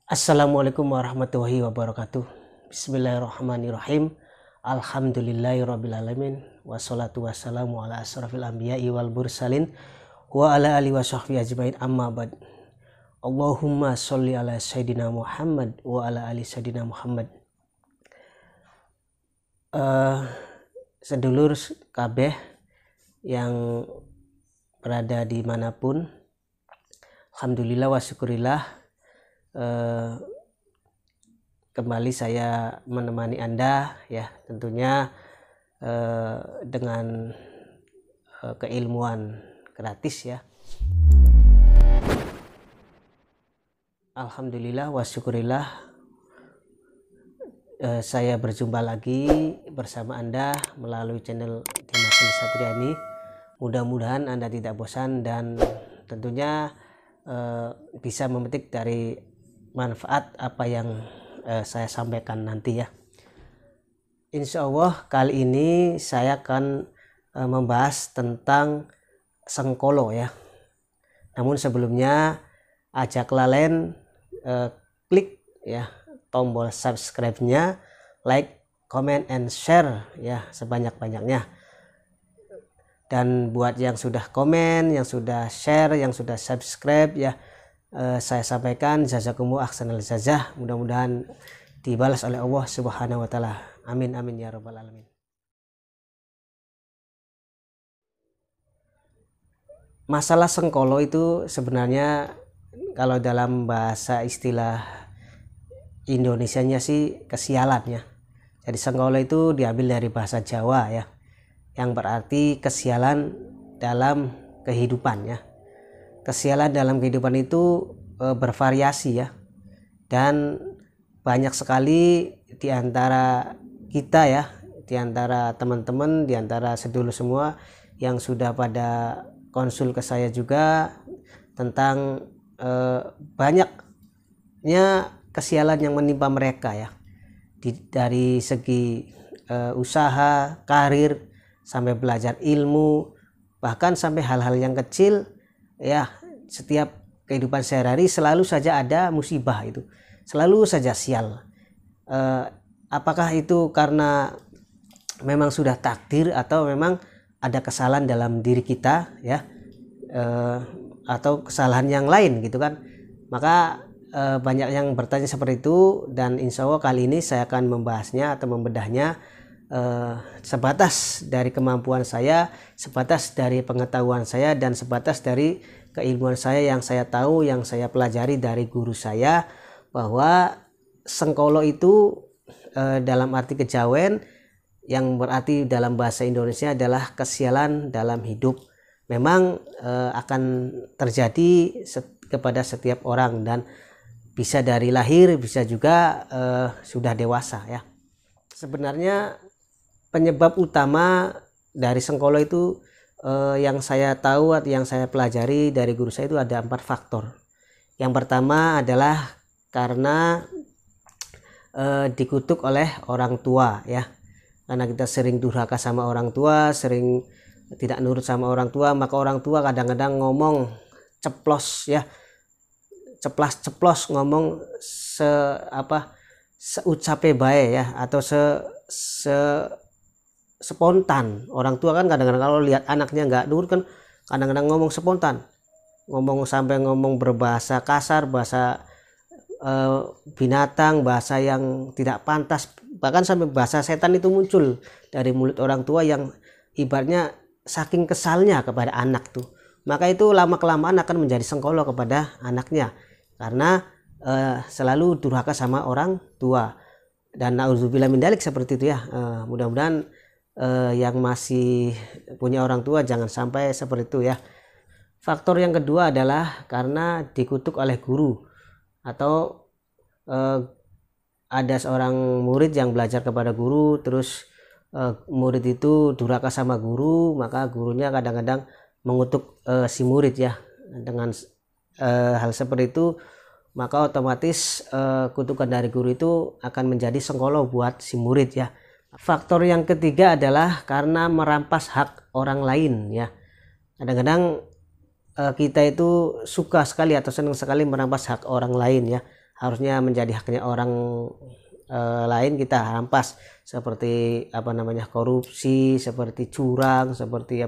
Assalamualaikum warahmatullahi wabarakatuh. Bismillahirrahmanirrahim. Alhamdulillahirrabbilalamin. Wassalatu wassalamu ala asrafil anbiya'i wal mursalin wa ala alihi wa sahbihi ajmain, amma ba'd. Allahumma sholli ala sayyidina Muhammad wa ala ali sayyidina Muhammad. Sedulur kabeh yang berada dimanapun, alhamdulillah wa syukurillah, kembali saya menemani Anda ya, tentunya dengan keilmuan gratis ya. Alhamdulillah wa syukurillah, saya berjumpa lagi bersama Anda melalui channel Dimas Satriani. Mudah-mudahan Anda tidak bosan dan tentunya bisa memetik dari manfaat apa yang saya sampaikan nanti ya. Insya Allah kali ini saya akan membahas tentang sengkolo ya. Namun sebelumnya ajak lalen klik ya tombol subscribe-nya, like, comment, and share ya sebanyak-banyaknya. Dan buat yang sudah komen, yang sudah share, yang sudah subscribe ya, saya sampaikan jazakumullah ahsanal jazah, mudah-mudahan dibalas oleh Allah Subhanahu wa taala. Amin amin ya rabbal alamin. Masalah sengkolo itu sebenarnya kalau dalam bahasa istilah Indonesianya sih kesialan ya. Jadi sengkolo itu diambil dari bahasa Jawa ya, yang berarti kesialan dalam kehidupan ya. Kesialan dalam kehidupan itu bervariasi ya, dan banyak sekali di antara kita ya, di antara teman-teman, di antara sedulur semua yang sudah pada konsul ke saya juga tentang banyaknya kesialan yang menimpa mereka ya, dari segi usaha, karir, sampai belajar ilmu, bahkan sampai hal-hal yang kecil ya. Setiap kehidupan sehari-hari selalu saja ada musibah, itu selalu saja sial. Apakah itu karena memang sudah takdir atau memang ada kesalahan dalam diri kita ya, atau kesalahan yang lain gitu kan. Maka banyak yang bertanya seperti itu, dan insya Allah kali ini saya akan membahasnya atau membedahnya sebatas dari kemampuan saya, sebatas dari pengetahuan saya, dan sebatas dari keilmuan saya yang saya tahu, yang saya pelajari dari guru saya, bahwa sengkolo itu dalam arti kejawen, yang berarti dalam bahasa Indonesia adalah kesialan dalam hidup. Memang akan terjadi kepada setiap orang, dan bisa dari lahir, bisa juga sudah dewasa ya. Sebenarnya penyebab utama dari sengkolo itu yang saya tahu, yang saya pelajari dari guru saya itu ada 4 faktor. Yang pertama adalah karena dikutuk oleh orang tua ya. Karena kita sering durhaka sama orang tua, sering tidak nurut sama orang tua, maka orang tua kadang-kadang ngomong ceplos ya, ceplas-ceplos ngomong seucape bae ya, atau spontan. Orang tua kan kadang-kadang kalau lihat anaknya nggak nurut kan kadang-kadang ngomong spontan, ngomong sampai ngomong berbahasa kasar, bahasa binatang, bahasa yang tidak pantas, bahkan sampai bahasa setan itu muncul dari mulut orang tua yang ibaratnya saking kesalnya kepada anak tuh. Maka itu lama kelamaan akan menjadi sengkolo kepada anaknya, karena selalu durhaka sama orang tua. Dan nauzubillah min dzalik seperti itu ya. Mudah-mudahan yang masih punya orang tua jangan sampai seperti itu ya. Faktor yang kedua adalah karena dikutuk oleh guru, atau ada seorang murid yang belajar kepada guru, terus murid itu durhaka sama guru, maka gurunya kadang-kadang mengutuk si murid ya. Dengan hal seperti itu, maka otomatis kutukan dari guru itu akan menjadi sengkolo buat si murid ya. Faktor yang ketiga adalah karena merampas hak orang lain ya. Kadang-kadang kita itu suka sekali atau senang sekali merampas hak orang lain ya. harusnya menjadi haknya orang lain kita rampas, seperti korupsi, seperti curang, seperti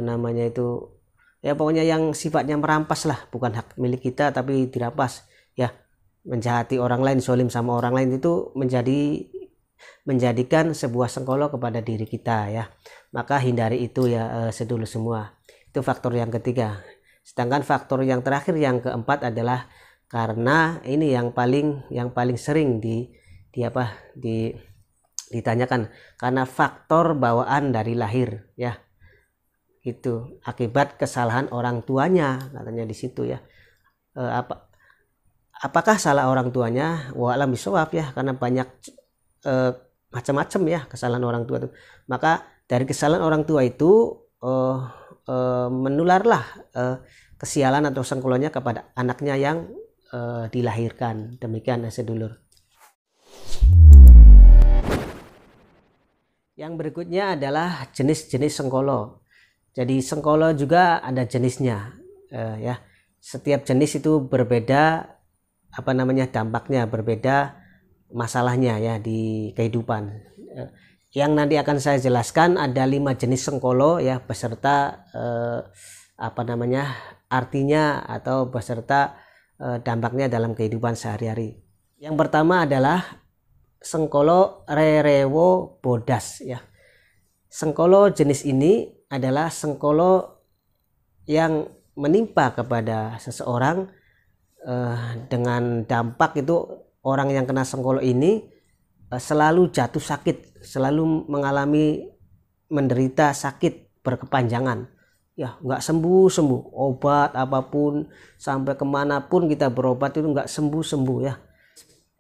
namanya itu ya, pokoknya yang sifatnya merampas lah, bukan hak milik kita tapi dirampas ya. Menjahati orang lain, zolim sama orang lain itu menjadikan sebuah sengkolo kepada diri kita ya. Maka hindari itu ya sedulur semua. Itu faktor yang ketiga. Sedangkan faktor yang terakhir, yang keempat adalah karena ini yang paling sering ditanyakan, karena faktor bawaan dari lahir ya. Itu akibat kesalahan orang tuanya, katanya di situ ya. Apakah salah orang tuanya? Wallahu bisawab ya, karena banyak macam-macam ya kesalahan orang tua itu. Maka dari kesalahan orang tua itu menularlah kesialan atau sengkolonya kepada anaknya yang dilahirkan. Demikian sedulur. Yang berikutnya adalah jenis-jenis sengkolo. Jadi sengkolo juga ada jenisnya ya. Setiap jenis itu berbeda dampaknya, berbeda masalahnya ya di kehidupan. Yang nanti akan saya jelaskan ada 5 jenis sengkolo ya, beserta artinya atau beserta dampaknya dalam kehidupan sehari-hari. Yang pertama adalah sengkolo rerewo bodas ya. Sengkolo jenis ini adalah sengkolo yang menimpa kepada seseorang dengan dampak itu orang yang kena sengkolo ini selalu jatuh sakit, selalu menderita sakit berkepanjangan ya, nggak sembuh, obat apapun sampai kemanapun kita berobat itu nggak sembuh ya.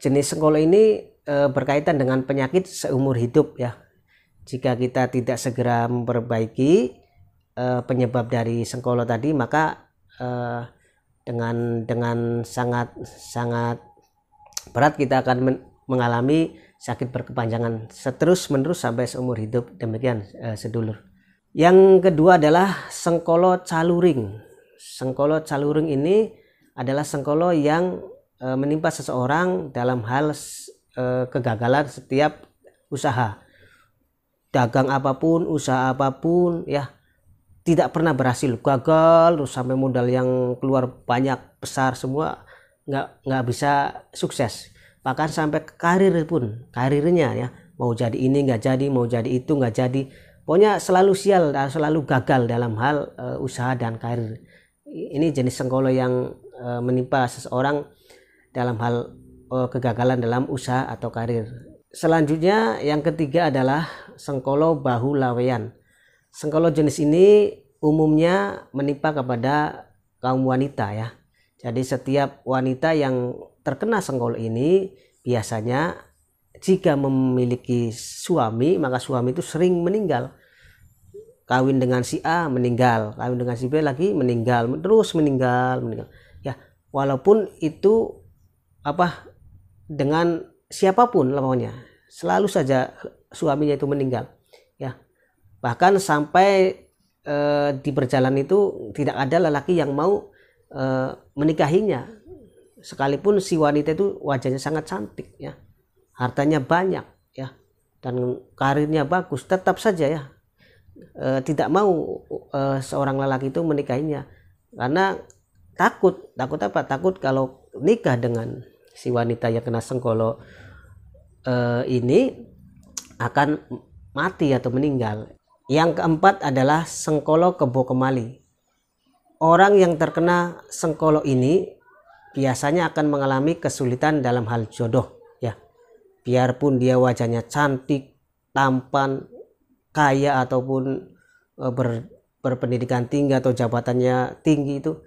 Jenis sengkolo ini berkaitan dengan penyakit seumur hidup ya. Jika kita tidak segera memperbaiki penyebab dari sengkolo tadi, maka dengan sangat berat kita akan mengalami sakit berkepanjangan terus-menerus sampai seumur hidup. Demikian sedulur. Yang kedua adalah sengkolo caluring. Sengkolo caluring ini adalah sengkolo yang menimpa seseorang dalam hal kegagalan setiap usaha. Dagang apapun, usaha apapun ya, tidak pernah berhasil, gagal terus sampai modal yang keluar banyak besar semua nggak bisa sukses. Bahkan sampai karirnya ya, mau jadi ini nggak jadi, mau jadi itu nggak jadi, pokoknya selalu sial dan selalu gagal dalam hal usaha dan karir. Ini jenis sengkolo yang menimpa seseorang dalam hal kegagalan dalam usaha atau karir. Selanjutnya yang ketiga adalah sengkolo bahu laweyan. Sengkolo jenis ini umumnya menimpa kepada kaum wanita ya. Jadi setiap wanita yang terkena sengkolo ini biasanya jika memiliki suami, maka suami itu sering meninggal. Kawin dengan si A meninggal, kawin dengan si B lagi meninggal, terus meninggal. Ya, walaupun itu dengan siapapun lamanya, selalu saja suaminya itu meninggal ya. Bahkan sampai di perjalanan itu tidak ada lelaki yang mau menikahinya, sekalipun si wanita itu wajahnya sangat cantik ya, hartanya banyak ya, dan karirnya bagus, tetap saja ya tidak mau seorang lelaki itu menikahinya karena takut kalau nikah dengan si wanita yang kena sengkolo ini akan mati atau meninggal. Yang keempat adalah sengkolo kebo kemali. Orang yang terkena sengkolo ini biasanya akan mengalami kesulitan dalam hal jodoh ya. Biarpun dia wajahnya cantik, tampan, kaya ataupun berpendidikan tinggi atau jabatannya tinggi, itu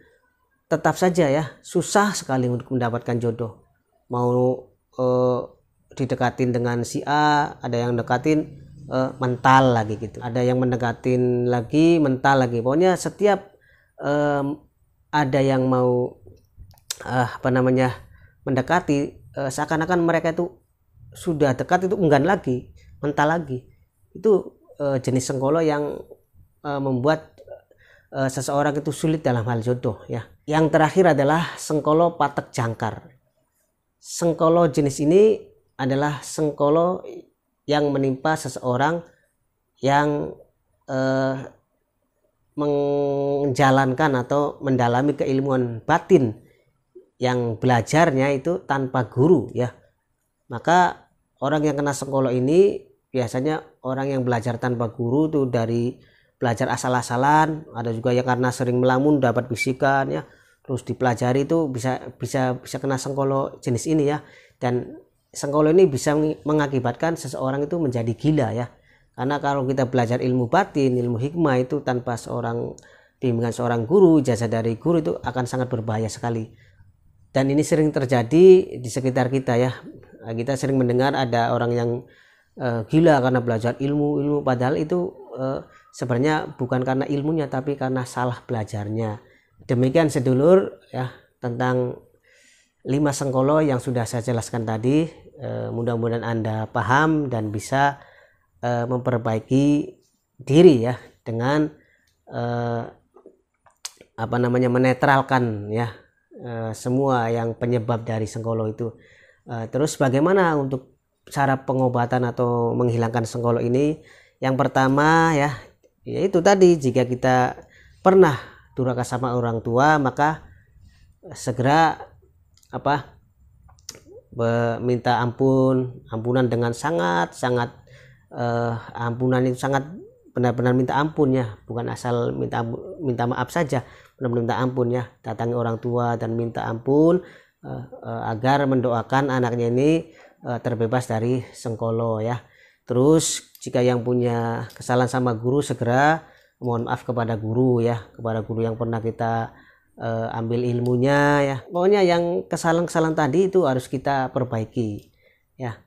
tetap saja ya susah sekali untuk mendapatkan jodoh. Mau didekatin dengan si A, ada yang dekatin mental lagi gitu, ada yang mendekatin lagi mental lagi, pokoknya setiap ada yang mau mendekati, seakan-akan mereka itu sudah dekat itu enggan lagi, mental lagi. Itu jenis sengkolo yang membuat seseorang itu sulit dalam hal jodoh ya. Yang terakhir adalah sengkolo patek jangkar. sengkolo jenis ini adalah sengkolo yang menimpa seseorang yang menjalankan atau mendalami keilmuan batin yang belajarnya itu tanpa guru ya. Maka orang yang kena sengkolo ini biasanya orang yang belajar tanpa guru tuh, dari belajar asal-asalan, ada juga yang karena sering melamun dapat bisikan ya, terus dipelajari itu bisa kena sengkolo jenis ini ya. Dan sengkolo ini bisa mengakibatkan seseorang itu menjadi gila ya. Karena kalau kita belajar ilmu batin, ilmu hikmah itu tanpa bimbingan seorang guru, jasa dari guru, itu akan sangat berbahaya sekali. Dan ini sering terjadi di sekitar kita ya. Kita sering mendengar ada orang yang gila karena belajar ilmu, padahal itu sebenarnya bukan karena ilmunya, tapi karena salah belajarnya. Demikian sedulur ya tentang 5 sengkolo yang sudah saya jelaskan tadi. Mudah-mudahan Anda paham dan bisa memperbaiki diri ya dengan menetralkan ya semua yang penyebab dari sengkolo itu. Terus bagaimana untuk cara pengobatan atau menghilangkan sengkolo ini? Yang pertama ya, yaitu tadi, jika kita pernah durhaka sama orang tua, maka segera minta ampunan dengan sangat ampunan itu sangat benar-benar minta ampun ya, bukan asal minta maaf saja, benar-benar minta ampun ya. Datangi orang tua dan minta ampun agar mendoakan anaknya ini terbebas dari sengkolo ya. Terus jika yang punya kesalahan sama guru, segera mohon maaf kepada guru ya, kepada guru yang pernah kita ambil ilmunya ya. Pokoknya yang kesalahan-kesalahan tadi itu harus kita perbaiki ya.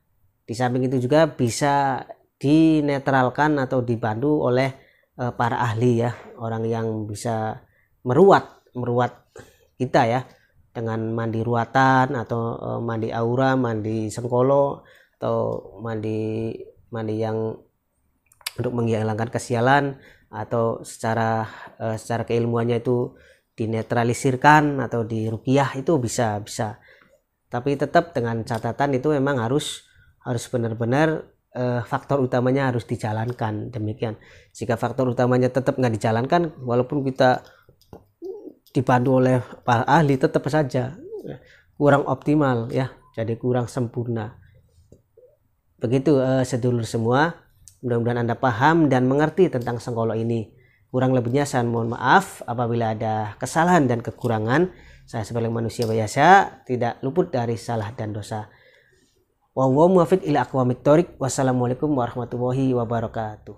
Di samping itu juga bisa dinetralkan atau dibantu oleh para ahli ya, orang yang bisa meruat kita ya, dengan mandi ruatan atau mandi aura, mandi sengkolo, atau mandi yang untuk menghilangkan kesialan, atau secara keilmuannya itu dinetralisirkan atau diruqyah, itu bisa. Tapi tetap dengan catatan itu memang harus benar-benar faktor utamanya harus dijalankan. Demikian. Jika faktor utamanya tetap nggak dijalankan, walaupun kita dibantu oleh para ahli, tetap saja kurang optimal ya, jadi kurang sempurna. Begitu sedulur semua, mudah-mudahan Anda paham dan mengerti tentang sengkolo ini. Kurang lebihnya saya mohon maaf apabila ada kesalahan dan kekurangan. Saya sebagai manusia biasa tidak luput dari salah dan dosa. Wallahu muwaffiq ila aqwamit thoriq. Wassalamualaikum warahmatullahi wabarakatuh.